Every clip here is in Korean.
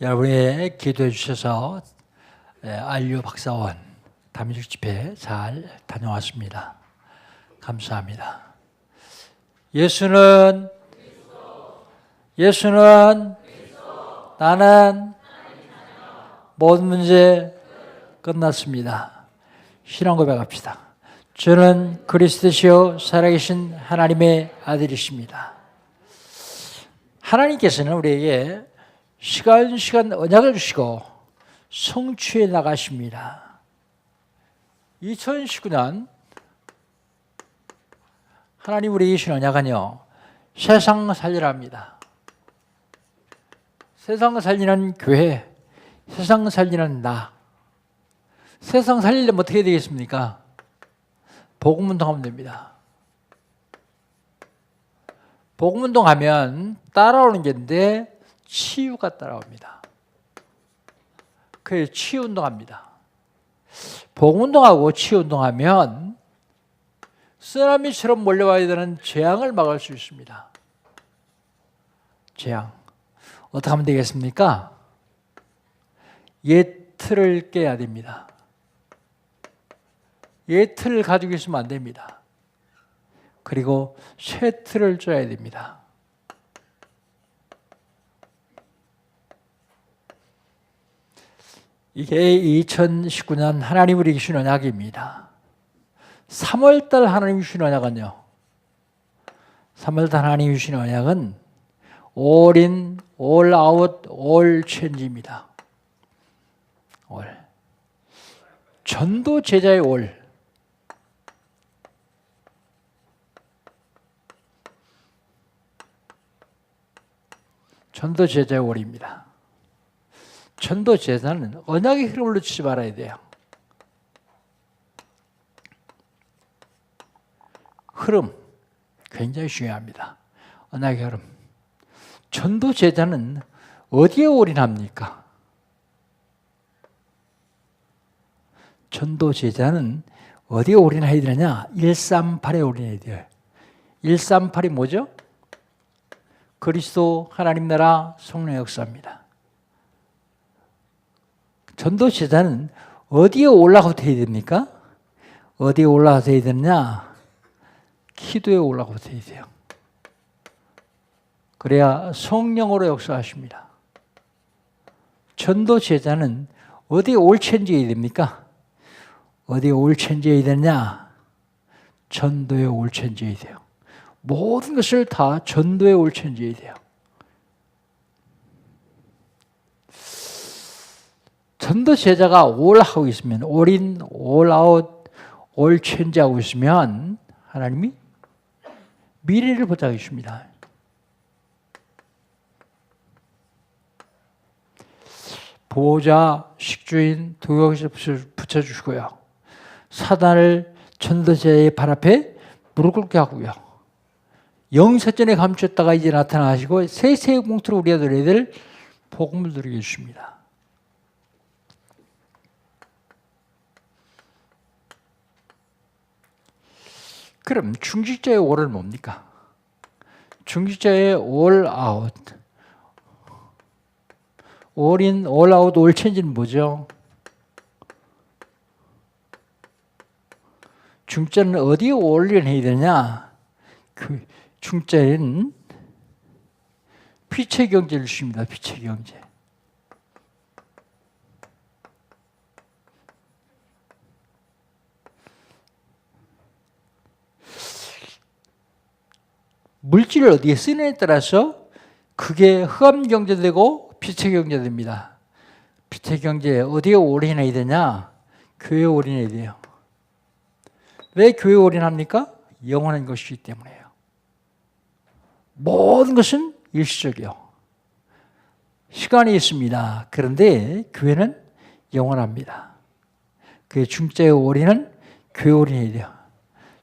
여러분이 기도해 주셔서 안류 박사원 담임직 집회 잘 다녀왔습니다. 감사합니다. 예수는 나는 모든 문제 끝났습니다. 신앙 고백합시다. 저는 그리스도시요 살아계신 하나님의 아들이십니다. 하나님께서는 우리에게 시간 언약을 주시고 성취해 나가십니다. 2019년 하나님 우리에게 주신 언약은요, 세상 살리랍니다. 세상 살리는 교회, 세상 살리는 나. 세상 살리려면 어떻게 되겠습니까? 복음운동하면 됩니다. 복음운동하면 따라오는 게 있는데 치유가 따라옵니다. 그래서 치유운동합니다. 복음운동하고 치유운동하면 쓰나미처럼 몰려와야 되는 재앙을 막을 수 있습니다. 재앙. 어떻게 하면 되겠습니까? 옛 틀을 깨야 됩니다. 옛 틀을 가지고 있으면 안 됩니다. 그리고 새 틀을 짜야 됩니다. 이게 2019년 하나님 우리에게 주신 언약입니다. 3월달 하나님이 주신 언약은요, 3월달 하나님이 주신 언약은 all in, all out, all change입니다. all. 전도 제자의 all. 전도 제자의 all입니다. 전도 제자는 언약의 흐름을 놓치지 말아야 돼요. 흐름 굉장히 중요합니다. 언약의 흐름. 전도 제자는 어디에 올인합니까? 전도 제자는 어디에 올인해야 되느냐? 138에 올인해야 돼요. 138이 뭐죠? 그리스도 하나님 나라 성령 역사입니다. 전도 제자는 어디에 올라가서 해야 됩니까? 어디에 올라가서 해야 되느냐? 기도에 올라가서 해야 돼요. 그래야 성령으로 역사하십니다. 전도 제자는 어디에 올체인지해야 됩니까? 어디에 올체인지해야 되느냐? 전도에 올체인지해야 돼요. 모든 것을 다 전도에 올체인지해야 돼요. 전도 제자가 all 하고 있으면, all in, all out, all change 하고 있으면 하나님이 미래를 보장해 주십니다. 보호자, 식주인, 도역에서 붙여주시고요. 사단을 전도제의 발 앞에 무릎 꿇게 하고요. 영세전에 감췄다가 이제 나타나시고 세세의 공투로 우리가 누려야 될 복음을 누리게 해주십니다. 그럼 중직자의 all은 뭡니까? 중직자의 all out. all in, all out, all change는 뭐죠? 중자는 어디에 올인해야 되냐? 그 중자에는 피체 경제를 주십니다. 피체 경제. 물질을 어디에 쓰느냐에 따라서 그게 흑암 경제되고 피체 경제됩니다. 피체 경제 어디에 올인해야 되냐? 교회에 올인해야 돼요. 왜 교회에 올인합니까? 영원한 것이기 때문에요. 모든 것은 일시적이요. 시간이 있습니다. 그런데 교회는 영원합니다. 그 중자의 올인은 교회 올인해야 돼요.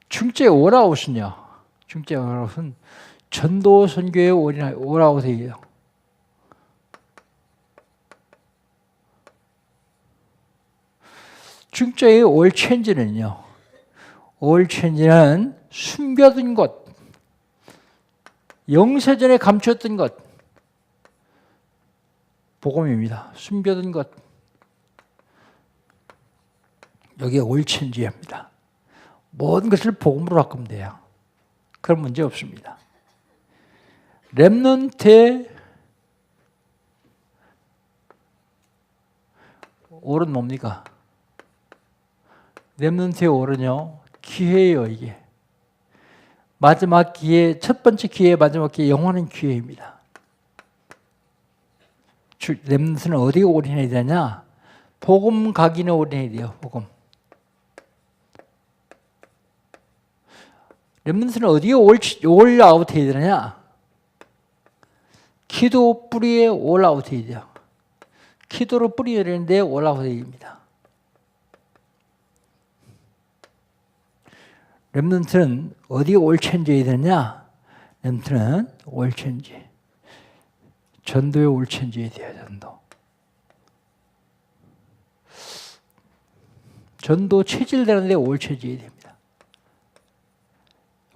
중자의 올아웃은요. 중자의 올아웃은 전도 선교의 올아웃이에요. 중자의 올 체인지는요. 올 체인지는 숨겨둔 것, 영세전에 감췄던 것, 복음입니다. 숨겨둔 것. 여기에 올천지입니다. 모든 것을 복음으로 바꾸면 돼요. 그런 문제 없습니다. 렘넌트의 올은 뭡니까? 렘넌트의 올은요, 기회예요, 이게. 마지막 기회, 첫 번째 기회, 마지막 기회, 영원한 기회입니다. 렘넌트는 어디에 올인해야 되냐? 복음 각인에 올인해야 돼요, 복음. 렘넌트는 어디에 올 아웃 해야 되느냐? 기도 뿌리에 올 아웃 해야 돼요. 기도로 뿌리야 되는데 올 아웃 해야 됩니다. 렘넌트는 어디에 올 체인지해야 되느냐? 렘넌트는 올 체인지. 전도에 올 체인지해야 돼요, 전도. 전도 체질되는데 올 체인지해야 됩니다.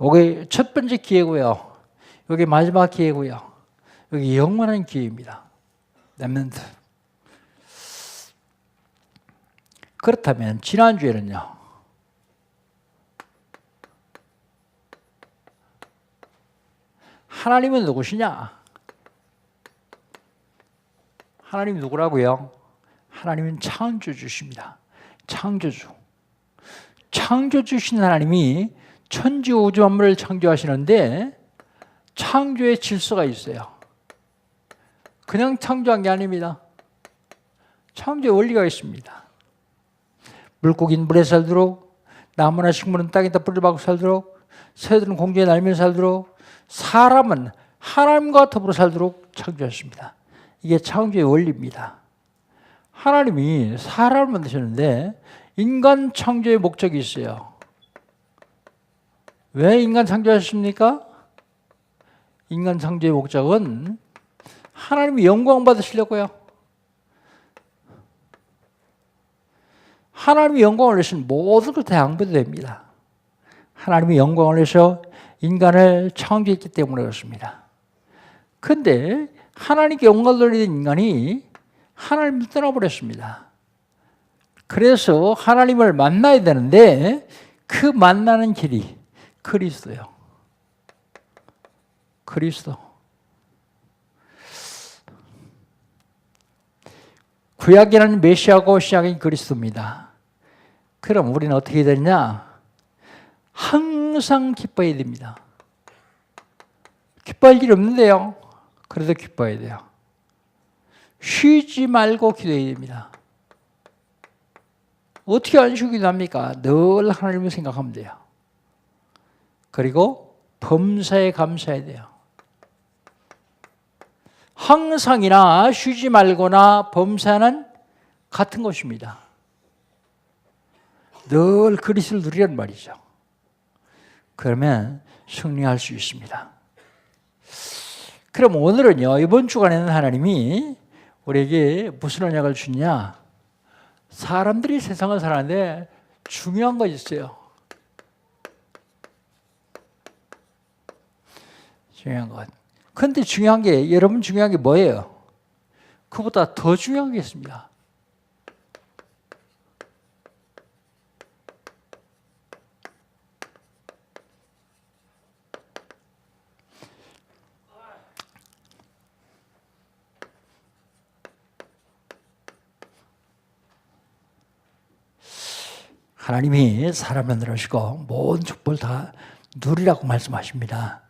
여기 첫 번째 기회고요. 여기 마지막 기회고요. 여기 영원한 기회입니다. 렘넌트. 그렇다면 지난주에는요. 하나님은 누구시냐? 하나님이 누구라고요? 하나님은 창조주십니다. 창조주. 창조주신 하나님이 천지 우주 만물을 창조하시는데 창조의 질서가 있어요. 그냥 창조한 게 아닙니다. 창조의 원리가 있습니다. 물고기는 물에 살도록, 나무나 식물은 땅에다 뿌리를 박고 살도록, 새들은 공중에 날며 살도록, 사람은 하나님과 더불어 살도록 창조하셨습니다. 이게 창조의 원리입니다. 하나님이 사람을 만드셨는데 인간 창조의 목적이 있어요. 왜 인간 창조하셨습니까? 인간 창조의 목적은 하나님이 영광 받으시려고요. 하나님이 영광을 내시면 모든 걸 다 양보도 됩니다. 하나님이 영광을 내서 인간을 창조했기 때문에 그렇습니다. 그런데 하나님께 영광을 돌리는 인간이 하나님을 떠나버렸습니다. 그래서 하나님을 만나야 되는데 그 만나는 길이 그리스도예요. 그리스도. 구약에는 메시아고 신약은 그리스도입니다. 그럼 우리는 어떻게 되냐? 항상 기뻐해야 됩니다. 기뻐할 일 없는데요. 그래도 기뻐해야 돼요. 쉬지 말고 기도해야 됩니다. 어떻게 안 쉬고 기도합니까? 늘 하나님을 생각하면 돼요. 그리고 범사에 감사해야 돼요. 항상이나 쉬지 말거나 범사는 같은 것입니다. 늘 그리스도를 누리란 말이죠. 그러면 승리할 수 있습니다. 그럼 오늘은요, 이번 주간에는 하나님이 우리에게 무슨 언약을 주냐? 사람들이 세상을 살아가는데 중요한 거 있어요. 중요한 것. 그런데 중요한 게, 여러분 중요한 게 뭐예요? 그보다 더 중요한 게 있습니다. 하나님이 사람을 만들어주시고 모든 축복을 다 누리라고 말씀하십니다.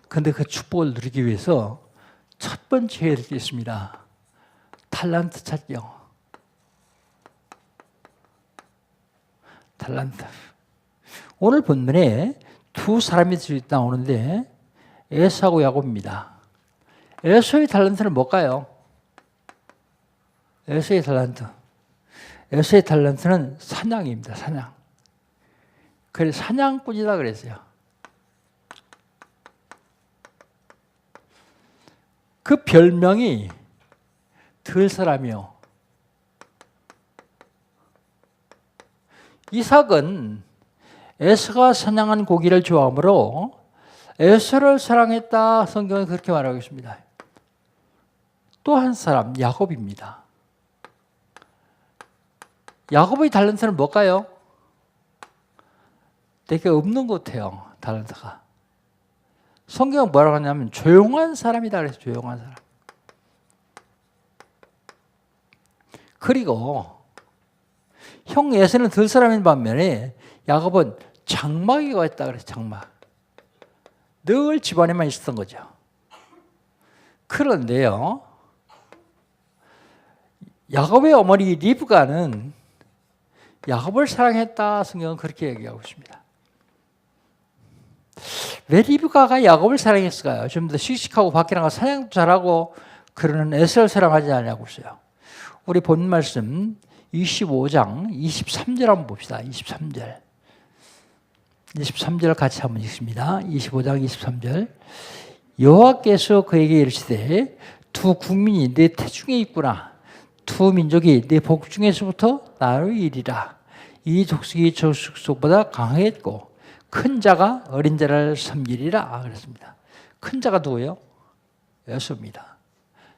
그런데 그 축복을 누리기 위해서 첫 번째 해야 될 게 있습니다. 탈란트 찾기요. 탈란트. 오늘 본문에 두 사람이 나오는데 에사하고 야곱입니다. 에사의 탈란트는 뭘까요? 에사의 탈란트. 에사의 탈란트는 사냥입니다. 사냥. 그래서 사냥꾼이다 그랬어요. 그 별명이 들 사람이요. 이삭은 에서가 사냥한 고기를 좋아하므로 에서를 사랑했다. 성경은 그렇게 말하고 있습니다. 또 한 사람 야곱입니다. 야곱의 달란트는 뭘까요? 되게 없는 것 같아요. 달란트가. 성경은 뭐라고 하냐면 조용한 사람이다 그래서 조용한 사람. 그리고 형 에서는 들 사람인 반면에 야곱은 장막이가 있다 그래서 장막. 늘 집안에만 있었던 거죠. 그런데요, 야곱의 어머니 리브가는 야곱을 사랑했다. 성경은 그렇게 얘기하고 있습니다. 왜 리브가가 야곱을 사랑했을까요? 좀 더 씩씩하고 밖에 나가 사냥도 잘하고 그러는 에서를 사랑하지 않냐고 있어요. 우리 본 말씀 25장 23절 한번 봅시다. 23절 같이 한번 읽습니다. 25장 23절. 여호와께서 그에게 이르시되 두 국민이 내 태중에 있구나. 두 민족이 내 복중에서부터 나로 이리라. 이 족속이 저 족속보다 강하겠고 큰 자가 어린 자를 섬기리라 그랬습니다. 큰 자가 누구예요? 에서입니다.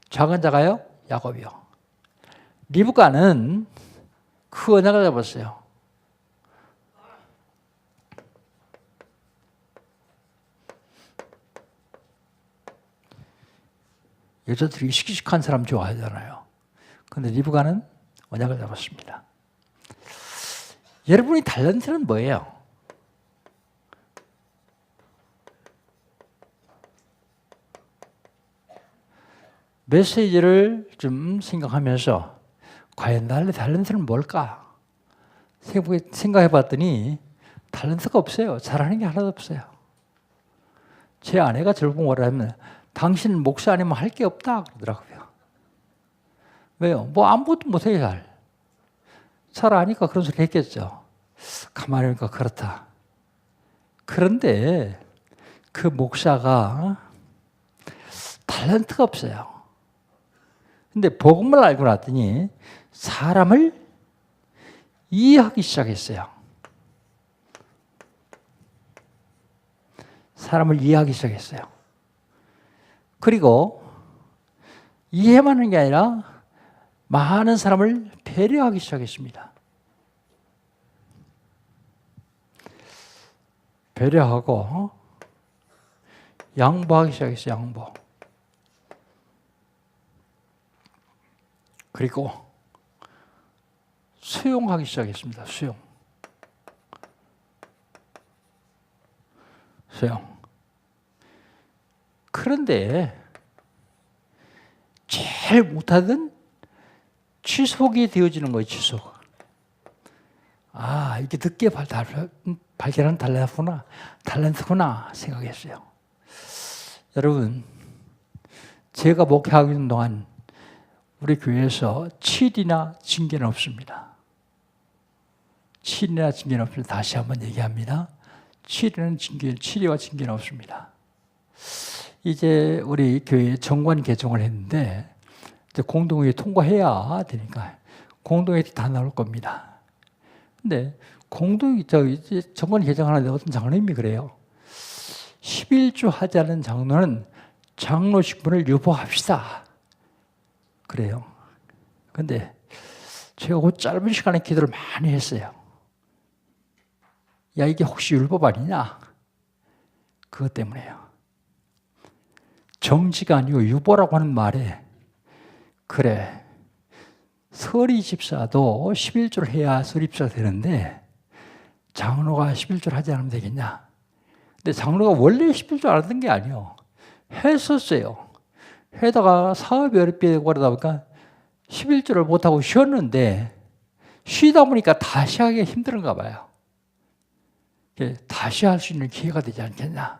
작은 자가요? 야곱이요. 리브가는 그 언약을 잡았어요. 여자들이 씩씩한 사람 좋아하잖아요. 그런데 리브가는 언약을 잡았습니다. 여러분의 달란트는 뭐예요? 메시지를 좀 생각하면서 과연 나의 달란트는 뭘까? 생각해 봤더니 달란트가 없어요. 잘하는 게 하나도 없어요. 제 아내가 저를 보고 뭐라면 당신은 목사 아니면 할 게 없다 그러더라고요. 왜요? 뭐 아무것도 못해요. 잘 아니까 그런 소리 했겠죠. 가만히 보니까 그렇다. 그런데 그 목사가 달란트가 없어요. 근데 복음을 알고 났더니 사람을 이해하기 시작했어요. 사람을 이해하기 시작했어요. 그리고 이해만 하는 게 아니라 많은 사람을 배려하기 시작했습니다. 배려하고 양보하기 시작했어요. 양보. 그리고 수용하기 시작했습니다. 수용. 그런데 제일 못하던 지속이 되어지는 거예요. 지속. 아, 이게 늦게 발견한 달란트구나 생각했어요. 여러분, 제가 목회하고 있는 동안 우리 교회에서 칠이나 징계는 없습니다. 칠이나 징계는 없습니다. 다시 한번 얘기합니다. 칠이와 징계는 없습니다. 이제 우리 교회 정관 개정을 했는데 이제 공동회의 통과해야 되니까 공동회의 다 나올 겁니다. 근데 이제 정관 개정하는데 어떤 장로님이 그래요. 11조 하지 않은 장로는 장로 직분을 유보합시다. 그래요. 근데 제가 그 짧은 시간에 기도를 많이 했어요. 야, 이게 혹시 율법 아니냐? 그것 때문에요. 정지가 아니고 유보라고 하는 말에 그래, 서리 집사도 11조를 해야 서리 집사가 되는데 장로가 11조를 하지 않으면 되겠냐? 근데 장로가 원래 11조 안 하던 게 아니에요. 했었어요. 해다가 사업이 어렵게 되고 그러다 보니까 11조를 못하고 쉬었는데 쉬다 보니까 다시 하기가 힘든가 봐요. 다시 할 수 있는 기회가 되지 않겠냐.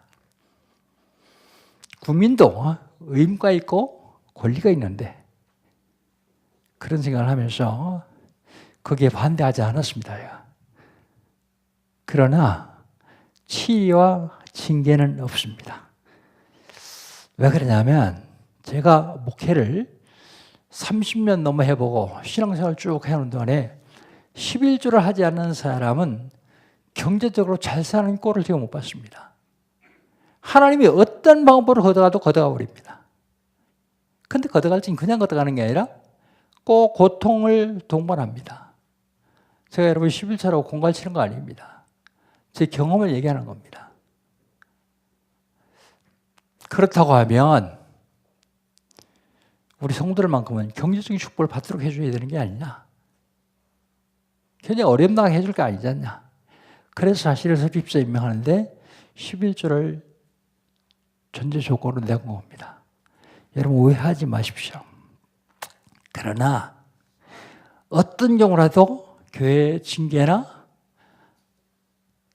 국민도 의무가 있고 권리가 있는데 그런 생각을 하면서 거기에 반대하지 않았습니다. 그러나 치리와 징계는 없습니다. 왜 그러냐면 제가 목회를 30년 넘어 해보고 신앙생활 쭉 해오는 동안에 11조를 하지 않는 사람은 경제적으로 잘 사는 꼴을 제가 못 봤습니다. 하나님이 어떤 방법으로 걷어가도 걷어가 버립니다. 근데 걷어갈증이 그냥 걷어가는 게 아니라 꼭 고통을 동반합니다. 제가 여러분 11차로 공갈 치는 거 아닙니다. 제 경험을 얘기하는 겁니다. 그렇다고 하면 우리 성도들만큼은 경제적인 축복을 받도록 해줘야 되는 게 아니냐. 굉장히 어렵나게 해줄 게 아니지 않냐. 그래서 사실을 설립자 임명하는데 11조를 전제 조건으로 낸 겁니다. 여러분 오해하지 마십시오. 그러나 어떤 경우라도 교회 징계나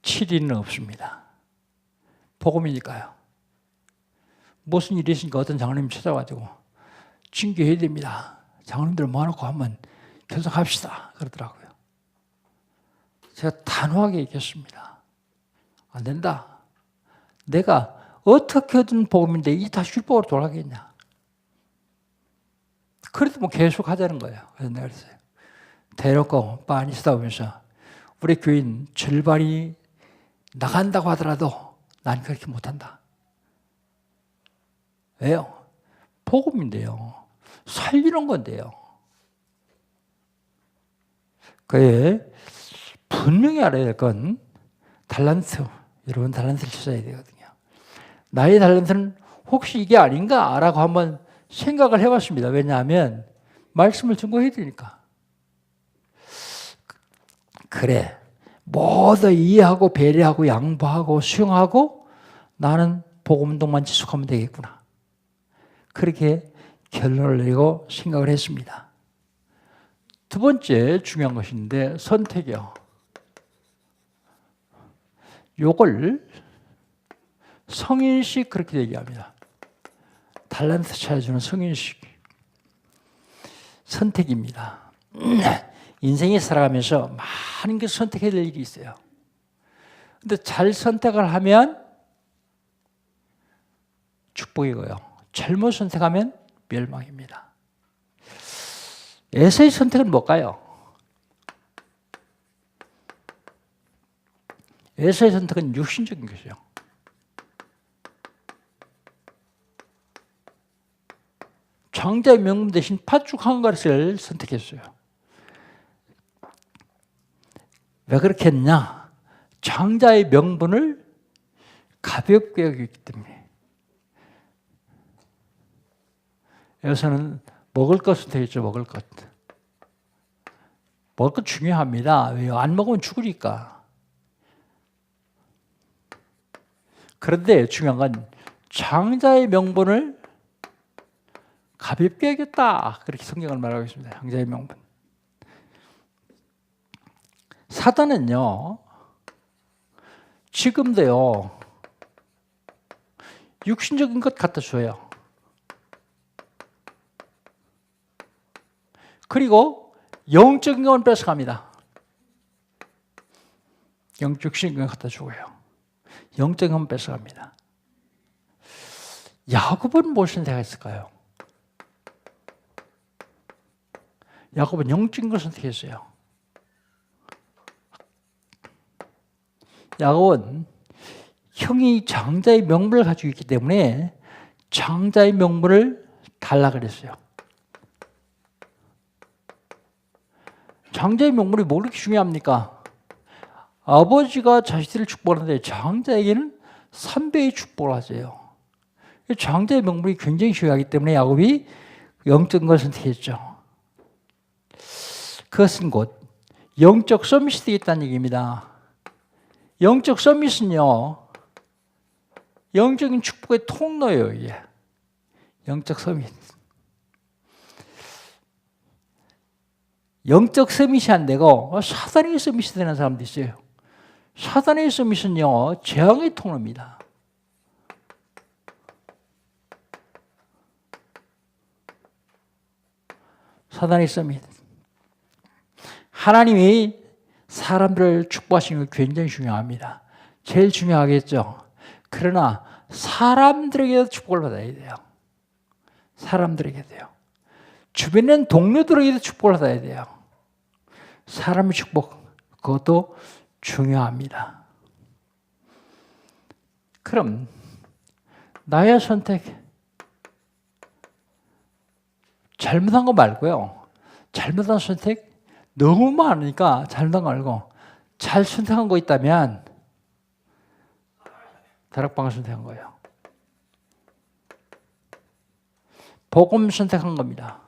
치리는 없습니다. 복음이니까요. 무슨 일이 있으니까 어떤 장로님 찾아가지고 징계해야 됩니다. 장로님들 모아놓고 한번 결정합시다. 그러더라고요. 제가 단호하게 얘기했습니다. 안 된다. 내가 어떻게든 복음인데 이 다 율법으로 돌아가겠냐. 그래도 뭐 계속 하자는 거예요. 그래서 내가 그랬어요. 대놓고 빤히 쓰다보면서 우리 교인 절반이 나간다고 하더라도 난 그렇게 못한다. 왜요? 복음인데요. 살리는 건데요. 그에 분명히 알아야 될 건 달란트. 여러분 달란트를 찾아야 되거든요. 나의 달란트는 혹시 이게 아닌가라고 한번 생각을 해봤습니다. 왜냐하면 말씀을 증거해야 되니까. 그래. 모두 이해하고 배려하고 양보하고 수용하고 나는 복음운동만 지속하면 되겠구나. 그렇게 결론을 내리고 생각을 했습니다. 두 번째 중요한 것인데 선택이요. 요걸 성인식 그렇게 얘기합니다. 달란트 찾아주는 성인식. 선택입니다. 인생에 살아가면서 많은 게 선택해야 될 일이 있어요. 근데 잘 선택을 하면 축복이고요. 잘못 선택하면 멸망입니다. 에서의 선택은 뭘까요? 에서의 선택은 육신적인 것이죠. 장자의 명분 대신 팥죽 한 그릇을 선택했어요. 왜 그렇게 했냐? 장자의 명분을 가볍게 여기기 때문에. 여기서는 먹을 것 선택했죠. 먹을 것. 먹을 것 중요합니다. 왜요? 안 먹으면 죽으니까. 그런데 중요한 건 장자의 명분을 가볍게 여겼다. 그렇게 성경을 말하고 있습니다. 장자의 명분. 사단은요. 지금도요. 육신적인 것 갖다 줘요. 그리고 영적인 건 뺏어갑니다. 육신적인 건 갖다 주고요. 영적인 건 뺏어갑니다. 야곱은 무엇을 선택했을까요? 야곱은 영적인 걸 선택했어요. 야곱은 형이 장자의 명분을 가지고 있기 때문에 장자의 명분을 달라 그랬어요. 장자의 명분이 뭐 그렇게 중요합니까? 아버지가 자식들을 축복하는데 장자에게는 3배의 축복을 하세요. 장자의 명분이 굉장히 중요하기 때문에 야곱이 영적인 걸 선택했죠. 그것은 곧 영적 서밋이 되겠다는 얘기입니다. 영적 서밋은요. 영적인 축복의 통로예요. 이게. 영적 서밋. 영적 서밋이 안 되고 사단의 서밋이 되는 사람도 있어요. 사단의 서밋은요. 재앙의 통로입니다. 사단의 서밋. 하나님이 사람들을 축복하시는 게 굉장히 중요합니다. 제일 중요하겠죠. 그러나 사람들에게도 축복을 받아야 돼요. 사람들에게도요. 주변에 있는 동료들에게도 축복을 받아야 돼요. 사람의 축복, 그것도 중요합니다. 그럼 나의 선택, 잘못한 거 말고요. 잘못한 선택 너무 많으니까 잘못한 거 말고 잘 선택한 거 있다면 다락방을 선택한 거예요. 복음 선택한 겁니다.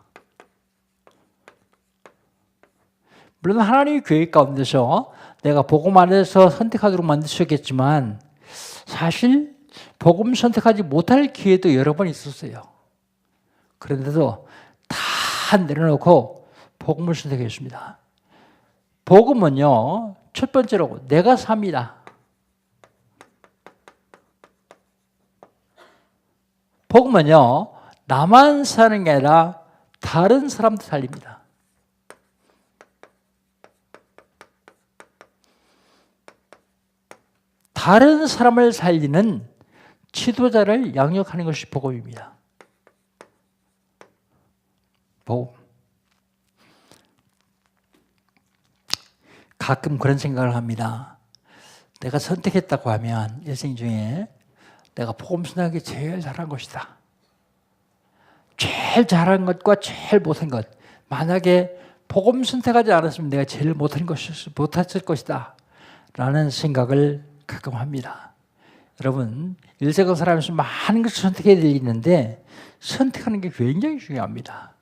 물론 하나님의 계획 가운데서 내가 복음 안에서 선택하도록 만드셨겠지만 사실 복음 선택하지 못할 기회도 여러 번 있었어요. 그런데도 다 내려놓고 복음을 선택했습니다. 복음은요, 첫 번째로 내가 삽니다. 복음은요, 나만 사는 게 아니라 다른 사람도 살립니다. 다른 사람을 살리는 지도자를 양육하는 것이 복음입니다. 복음. 가끔 그런 생각을 합니다. 내가 선택했다고 하면 일생 중에 내가 복음 선택하기 제일 잘한 것이다. 제일 잘한 것과 제일 못한 것. 만약에 복음 선택하지 않았으면 내가 제일 못했을 것이다. 라는 생각을 가끔 합니다. 여러분, 일생을 살아가면서 많은 것을 선택해야 되는데 선택하는 게 굉장히 중요합니다.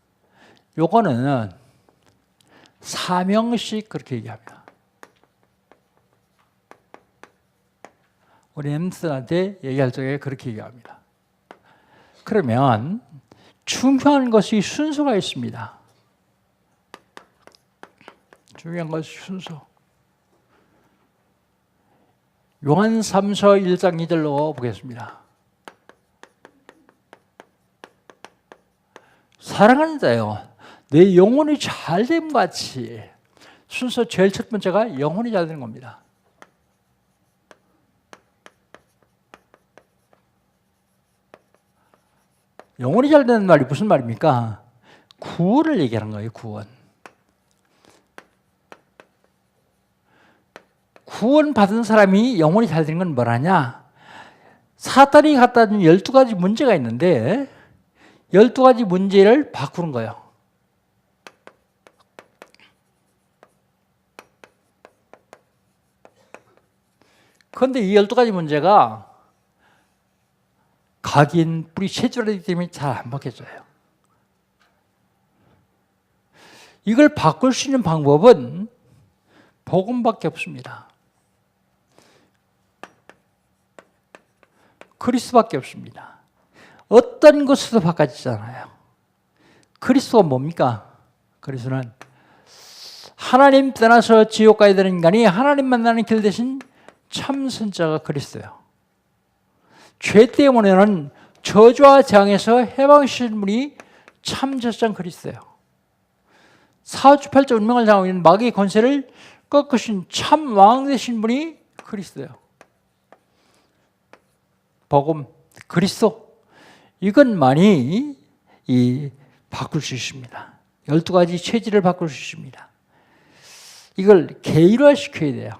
요거는 사명식 그렇게 얘기합니다. 우리 엠스한테 얘기할 적에 그렇게 얘기합니다. 그러면 중요한 것이 순서가 있습니다. 중요한 것이 순서. 요한 3서 1장 2절로 보겠습니다. 사랑하는 자요, 내 영혼이 잘됨 같이. 순서 제일 첫 번째가 영혼이 잘 되는 겁니다. 영혼이 잘 되는 말이 무슨 말입니까? 구원을 얘기하는 거예요. 구원. 구원 받은 사람이 영혼이 잘 되는 건 뭐라냐? 사탄이 갖다 준 12가지 문제가 있는데 12가지 문제를 바꾸는 거예요. 그런데 이 12가지 문제가 각인, 뿌리, 체질이기 때문에 잘 안 바뀌어져요. 이걸 바꿀 수 있는 방법은 복음밖에 없습니다. 그리스도밖에 없습니다. 어떤 것으로 바꿔지잖아요. 그리스도가 뭡니까? 그리스도는 하나님 떠나서 지옥 가야 되는 인간이 하나님 만나는 길 대신 참 선자가 그리스도예요. 죄 때문에는 저주와 재앙에서 해방시킨 분이 참 제사장 그리스도예요. 사주팔자 운명을 당하고 있는 마귀의 권세를 꺾으신 참 왕 되신 분이 그리스도예요. 복음, 그리스도, 이것만이 바꿀 수 있습니다. 12가지 체질을 바꿀 수 있습니다. 이걸 개인화시켜야 돼요.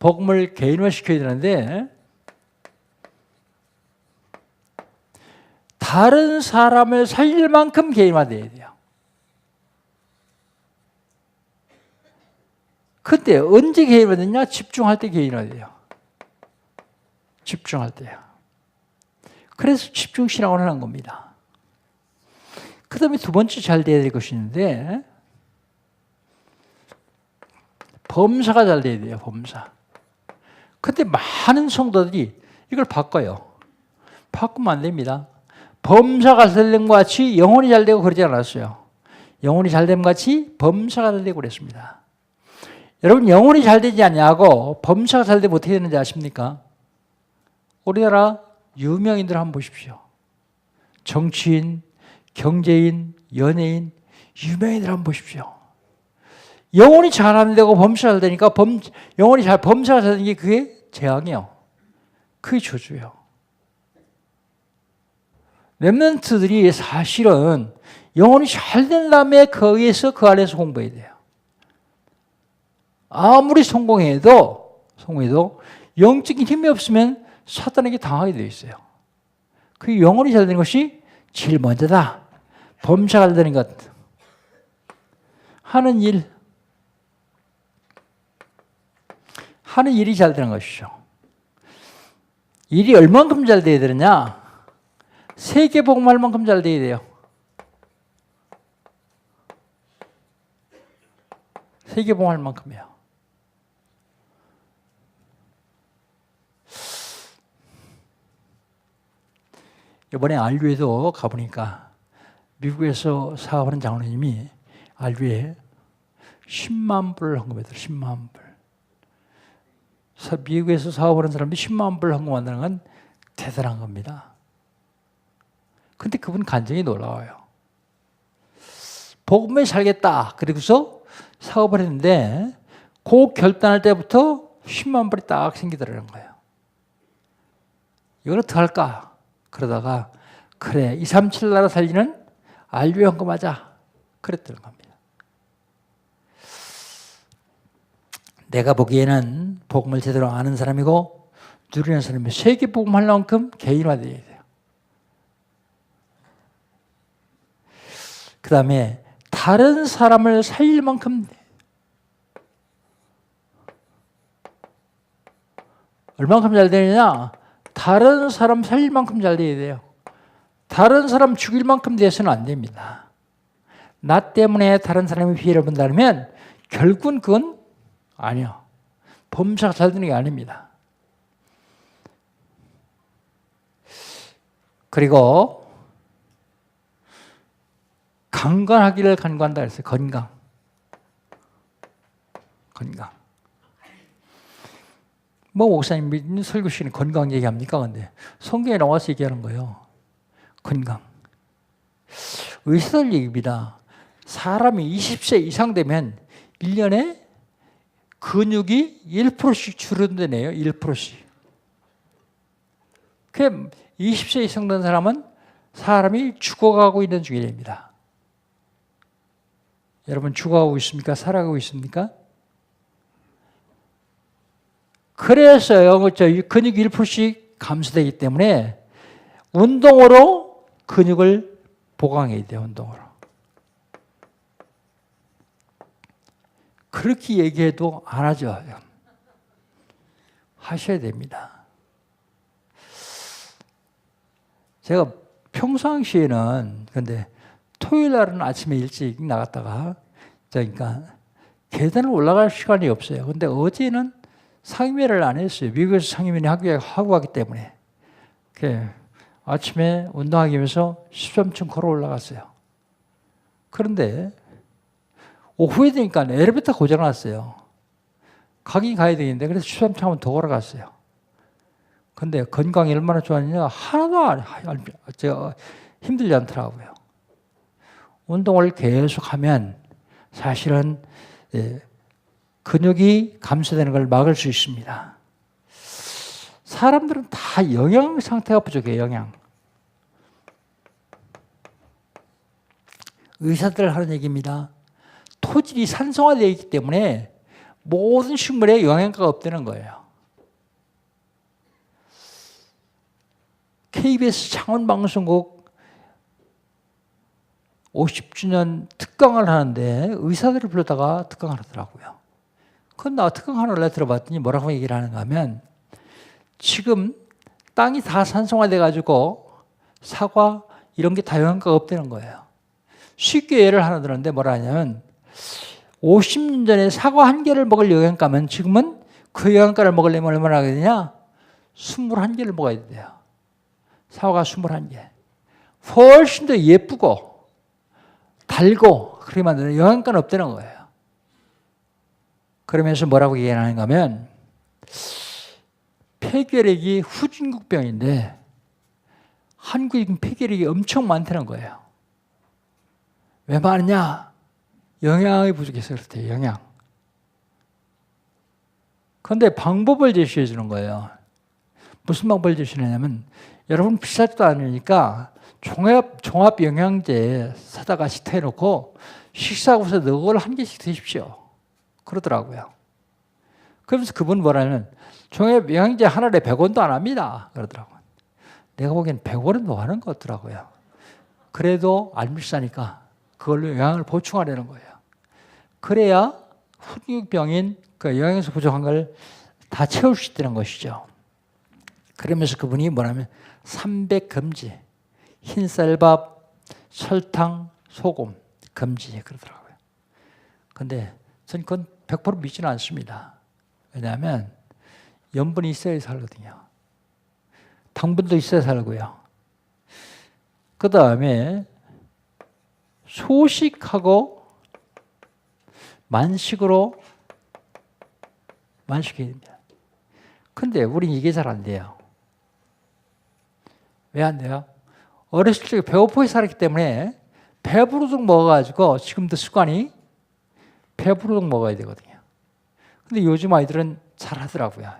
복음을 개인화시켜야 되는데 다른 사람을 살릴 만큼 개인화돼야 돼요. 그때 언제 개인화되냐? 집중할 때 개인화돼요. 집중할 때요. 그래서 집중신앙을 하는 겁니다. 그 다음에 두 번째 잘 돼야 될 것이 있는데 범사가 잘 돼야 돼요. 범사. 근데 많은 성도들이 이걸 바꿔요. 바꾸면 안 됩니다. 범사가 잘 된 것 같이 영혼이 잘 되고 그러지 않았어요. 영혼이 잘 된 것 같이 범사가 잘 되고 그랬습니다. 여러분, 영혼이 잘 되지 않냐고 범사가 잘 되면 어떻게 되는지 아십니까? 우리나라 유명인들 한번 보십시오. 정치인, 경제인, 연예인, 유명인들 한번 보십시오. 영혼이 잘 안 되고 범사가 잘 되니까 범사가 잘 되는 게 그게 재앙이에요. 그게 저주예요. 렘넌트들이 사실은 영혼이 잘 된 다음에 거기에서 그 안에서 공부해야 돼요. 아무리 성공해도 영적인 힘이 없으면 사탄에게 당하게 되어 있어요. 그 영혼이 잘 되는 것이 제일 먼저다. 범사가 잘 되는 것. 하는 일이 잘 되는 것이죠. 일이 얼만큼 잘 돼야 되느냐? 세계복음할 만큼 잘 돼야 돼요. 세계복음할 만큼이요. 이번에 알류에도 가보니까 미국에서 사업하는 장로님이 알류에 10만 불을 헌금했더라. 10만 불. 미국에서 사업하는 사람이 10만 불을 헌금한다는 건 대단한 겁니다. 근데 그분 간증이 놀라워요. 복음에 살겠다. 그리고서 사업을 했는데 그 결단할 때부터 10만 불이 딱 생기더라는 거예요. 이걸 어떻게 할까? 그러다가 그래 237 나라 살리는 알류 헌금하자. 그랬던 겁니다. 내가 보기에는 복음을 제대로 아는 사람이고 누리는 사람이 세계 복음 할 만큼 개인화되어야 돼요. 그 다음에 다른 사람을 살릴 만큼 얼만큼 잘 되느냐? 다른 사람 살릴 만큼 잘 돼야 돼요. 다른 사람 죽일 만큼 돼서는 안 됩니다. 나 때문에 다른 사람이 피해를 본다면 결국은 그건 아니요. 범사가 잘 되는 게 아닙니다. 그리고 강건하기를 간구한다 그랬어요. 건강. 뭐 목사님 설교 시간에 건강 얘기합니까? 근데 성경에 나와서 얘기하는 거예요. 건강. 의사들 얘기입니다. 사람이 20세 이상 되면 1년에 근육이 1%씩 줄어든다네요. 1%씩. 그 20세 이상 된 사람은 사람이 죽어가고 있는 중이랍니다. 여러분 죽어가고 있습니까? 살아가고 있습니까? 그래서요, 근육이 1%씩 감소되기 때문에 운동으로 근육을 보강해야 돼요. 운동으로. 그렇게 얘기해도 안 하죠. 하셔야 됩니다. 제가 평상시에는 근데 토요일 날은 아침에 일찍 나갔다가 그러니까 계단을 올라갈 시간이 없어요. 근데 어제는 상임회를 안 했어요. 미국에서 상임회는 하고 가기 때문에. 아침에 운동하기 위해서 13층 걸어 올라갔어요. 그런데 오후에 되니까 엘리베이터 고장났어요. 가긴 가야 되겠는데 그래서 13층 한번 더 걸어갔어요. 근데 건강이 얼마나 좋았느냐 하나도 힘들지 않더라고요. 운동을 계속하면 사실은 근육이 감소되는 걸 막을 수 있습니다. 사람들은 다 영양 상태가 부족해요. 영양. 의사들 하는 얘기입니다. 토질이 산성화되어 있기 때문에 모든 식물에 영양가가 없다는 거예요. KBS 창원방송국 50주년 특강을 하는데 의사들을 불러다가 특강을 하더라고요. 그건 나 특강 하는 들어봤더니 뭐라고 얘기를 하는가 하면 지금 땅이 다 산성화돼 가지고 사과 이런 게 다 영양가가 없다는 거예요. 쉽게 예를 하나 들었는데 뭐라 하냐면 50년 전에 사과 한 개를 먹을 영양가면 지금은 그 영양가를 먹으려면 얼마나 하겠느냐? 21개를 먹어야 돼요. 사과가 21개. 훨씬 더 예쁘고 달고 그렇게 만드는 영양가는 없다는 거예요. 그러면서 뭐라고 얘기하는가 하면 폐결핵이 후진국병인데 한국인 폐결핵이 엄청 많다는 거예요. 왜 많으냐? 영양이 부족해서 그렇대요. 영양. 그런데 방법을 제시해 주는 거예요. 무슨 방법을 제시하냐면 여러분 비싸지도 않으니까 종합 영양제 사다가 식탁해놓고 식사하고서 너걸 한 개씩 드십시오. 그러더라고요. 그러면서 그분 뭐라면 종합 영양제 하나에 100원도 안 합니다. 그러더라고요. 내가 보기엔 100원은 더 하는 것 같더라고요. 그래도 안 비싸니까 그걸로 영양을 보충하려는 거예요. 그래야 훈육병인 그 영양소 부족한 걸 다 채울 수 있다는 것이죠. 그러면서 그분이 뭐냐면 300금지, 흰쌀밥, 설탕, 소금 금지 그러더라고요. 근데 저는 그건 100% 믿지는 않습니다. 왜냐하면 염분이 있어야 살거든요. 당분도 있어야 살고요. 그 다음에 소식하고 만식해야 됩니다. 근데 우린 이게 잘 안 돼요. 왜 안 돼요? 어렸을 적에 배고프게 살았기 때문에 배부르도록 먹어가지고 지금도 습관이 배부르도록 먹어야 되거든요. 근데 요즘 아이들은 잘 하더라고요.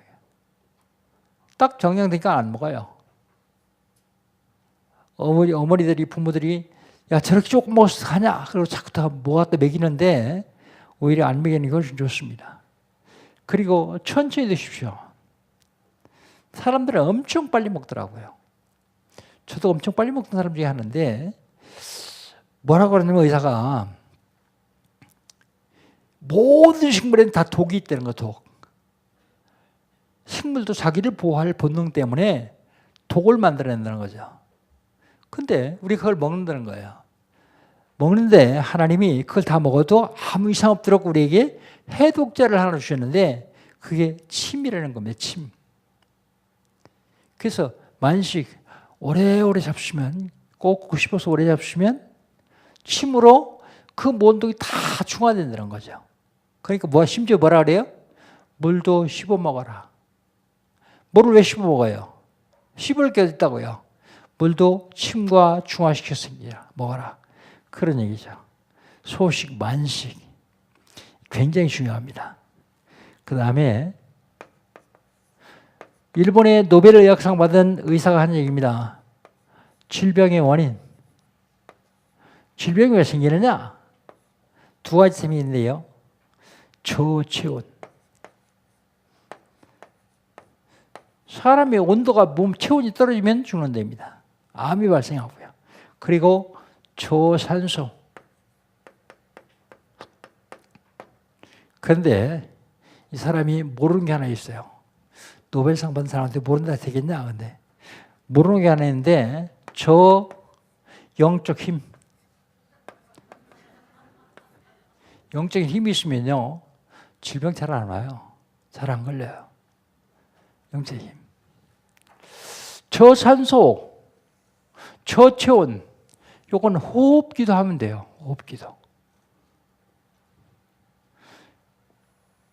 딱 정량되니까 안 먹어요. 어머니들이, 부모들이 야 저렇게 조금 먹어서 가냐? 그리고 자꾸 다 모았다 먹이는데 오히려 안 먹이는 것이 좋습니다. 그리고 천천히 드십시오. 사람들은 엄청 빨리 먹더라고요. 저도 엄청 빨리 먹던 사람 중에 하는데 뭐라고 그러냐면 의사가 모든 식물에는 다 독이 있다는 거, 독. 식물도 자기를 보호할 본능 때문에 독을 만들어낸다는 거죠. 근데 우리 그걸 먹는다는 거예요. 먹는데 하나님이 그걸 다 먹어도 아무 이상 없도록 우리에게 해독제를 하나 주셨는데 그게 침이라는 겁니다. 침. 그래서 만식 오래오래 잡수면, 꼭 싶어서 오래 잡수면 침으로 그 모독이 다 중화된다는 거죠. 그러니까 심지어 뭐라 그래요? 물도 씹어 먹어라. 물을 왜 씹어 먹어요? 씹을 게 있다고요. 물도 침과 중화시켜서 먹어라. 그런 얘기죠. 소식, 만식 굉장히 중요합니다. 그 다음에 일본의 노벨 의학상 받은 의사가 한 얘기입니다. 질병의 원인. 질병이 왜 생기느냐? 두 가지 생기는데요. 저체온. 사람의 온도가 몸 체온이 떨어지면 죽는 데입니다. 암이 발생하고요. 그리고 저산소. 그런데 이 사람이 모르는 게 하나 있어요. 노벨상 받은 사람한테 모른다 되겠냐? 근데 모르는 게 하나 있는데 저 영적 힘. 영적인 힘이 있으면요. 질병 잘 안 와요. 잘 안 걸려요. 영적 힘. 저산소, 저체온. 요건 호흡기도 하면 돼요. 호흡기도.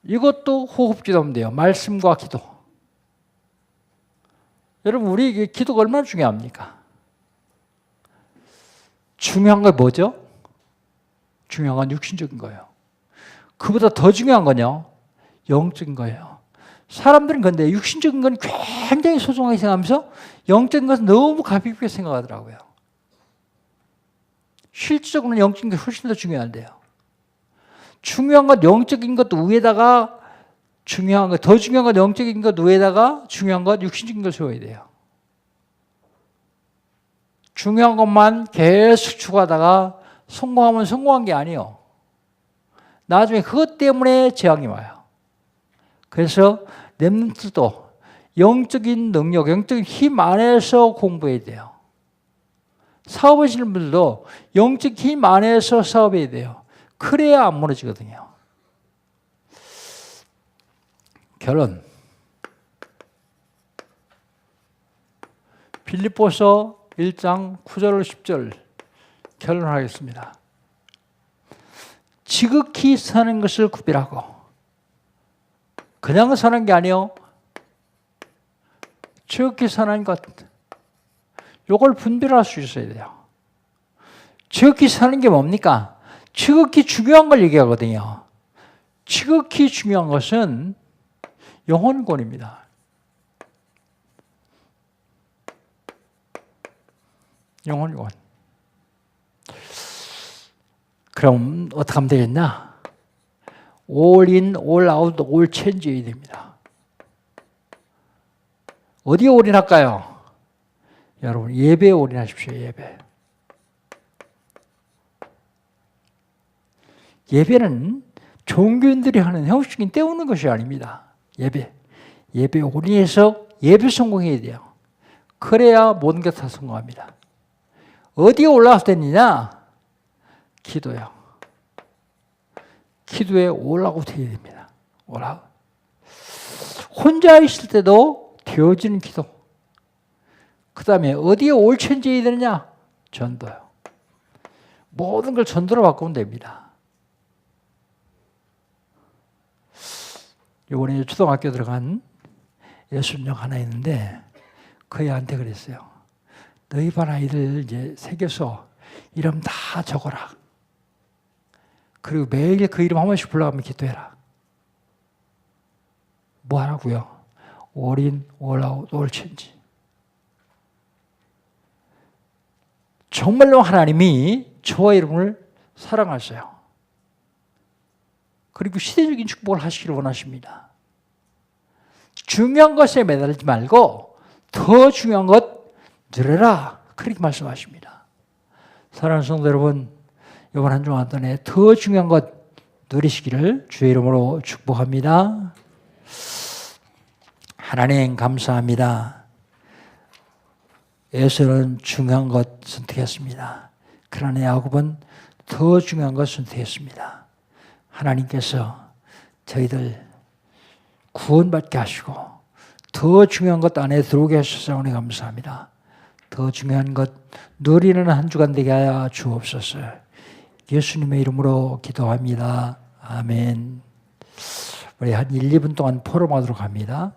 이것도 호흡기도 하면 돼요. 말씀과 기도. 여러분 우리 기도가 얼마나 중요합니까? 중요한 건 뭐죠? 중요한 건 육신적인 거예요. 그보다 더 중요한 건요. 영적인 거예요. 사람들은 근데 육신적인 건 굉장히 소중하게 생각하면서 영적인 것은 너무 가볍게 생각하더라고요. 실질적으로는 영적인 게 훨씬 더 중요한데요. 중요한 건 영적인 것 위에다가 더 중요한 건 영적인 것 위에다가 중요한 건 육신적인 걸 세워야 돼요. 중요한 것만 계속 추구하다가 성공하면 성공한 게 아니에요. 나중에 그것 때문에 재앙이 와요. 그래서 렘넌트도 영적인 능력, 영적인 힘 안에서 공부해야 돼요. 사업하시는 분들도 영적 힘 안에서 사업해야 돼요. 그래야 안 무너지거든요. 결론. 빌립보서 1장 9절 10절 결론하겠습니다. 지극히 사는 것을 구별하고 그냥 사는 게 아니요. 지극히 사는 것. 이걸 분별할 수 있어야 돼요. 지극히 사는 게 뭡니까? 지극히 중요한 걸 얘기하거든요. 지극히 중요한 것은 영혼권입니다. 영혼권. 그럼 어떻게 하면 되겠냐? all in, all out, all change 해야 됩니다. 어디에 올인할까요? 여러분 예배에 올인하십시오. 예배. 예배는 종교인들이 하는 형식적인 때우는 것이 아닙니다. 예배 올인해서 예배 성공해야 돼요. 그래야 모든 게 다 성공합니다. 어디에 올라가서 됐느냐? 기도요. 기도에 올라가고 돼야 됩니다. 혼자 있을 때도 되어지는 기도. 그 다음에 어디에 올천지해야 되느냐? 전도요. 모든 걸 전도로 바꾸면 됩니다. 이번에 초등학교 들어간 예수녀 하나 있는데 그 애한테 그랬어요. 너희 반 아이들 이제 새겨서 이름 다 적어라. 그리고 매일 그 이름 한 번씩 불러가면 기도해라. 뭐 하라고요? 올인, 올아웃, 올천지. 정말로 하나님이 저와 여러분을 사랑하세요. 그리고 시대적인 축복을 하시기를 원하십니다. 중요한 것에 매달리지 말고 더 중요한 것 누려라. 그렇게 말씀하십니다. 사랑하는 성도 여러분, 이번 한 주간 동안에 더 중요한 것 누리시기를 주의 이름으로 축복합니다. 하나님 감사합니다. 에서는 중요한 것 선택했습니다. 그러나 야곱은 더 중요한 것 선택했습니다. 하나님께서 저희들 구원받게 하시고 더 중요한 것 안에 들어오게 하셔서 오늘 감사합니다. 더 중요한 것 누리는 한 주간 되게 하여 주옵소서. 예수님의 이름으로 기도합니다. 아멘. 우리 한 1, 2분 동안 포럼하도록 합니다.